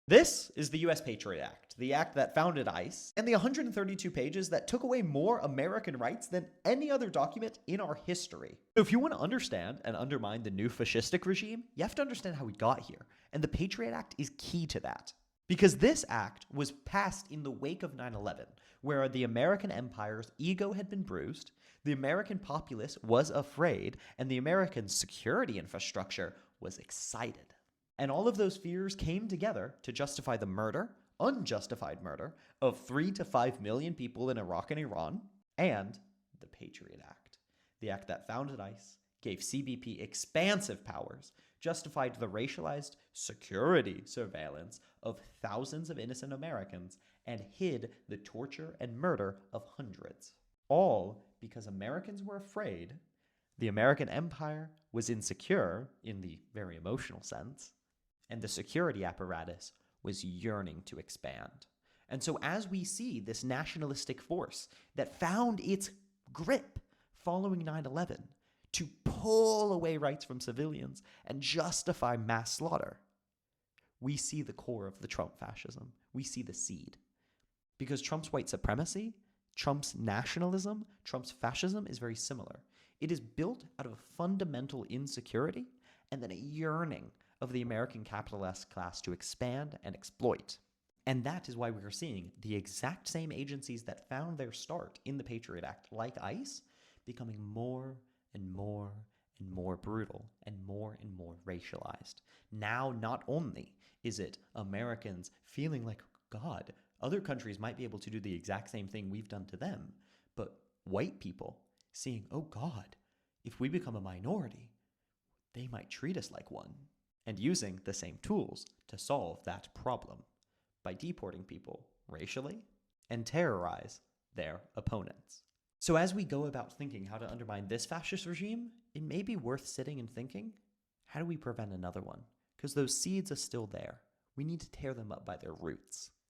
This is the US Patriot Act, the act that founded ICE, and the 132 pages that took away more American rights than any other document in our history. So if you want to understand and undermine the new fascistic regime, you have to understand how we got here, and the Patriot Act is key to that. Because this act was passed in the wake of 9/11, where the American empire's ego had been bruised, the American populace was afraid, and the American security infrastructure was excited. And all of those fears came together to justify the murder, unjustified murder, of 3 to 5 million people in Iraq and Iran, and the Patriot Act, the act that founded ICE, gave CBP expansive powers, justified the racialized security surveillance of thousands of innocent Americans, and hid the torture and murder of hundreds. All because Americans were afraid, the American empire was insecure in the very emotional sense, and the security apparatus was yearning to expand. And so as we see this nationalistic force that found its grip following 9/11 to pull away rights from civilians and justify mass slaughter, we see the core of the Trump fascism. We see the seed. Because Trump's white supremacy, Trump's nationalism, Trump's fascism is very similar. It is built out of a fundamental insecurity and then a yearning of the American capitalist class to expand and exploit. And that is why we are seeing the exact same agencies that found their start in the Patriot Act, like ICE, becoming more and more and more brutal and more racialized. Now, not only is it Americans feeling like, God, other countries might be able to do the exact same thing we've done to them, but white people seeing, oh God, if we become a minority, they might treat us like one, and using the same tools to solve that problem by deporting people racially and terrorize their opponents. So as we go about thinking how to undermine this fascist regime, it may be worth sitting and thinking, how do we prevent another one? Because those seeds are still there. We need to tear them up by their roots.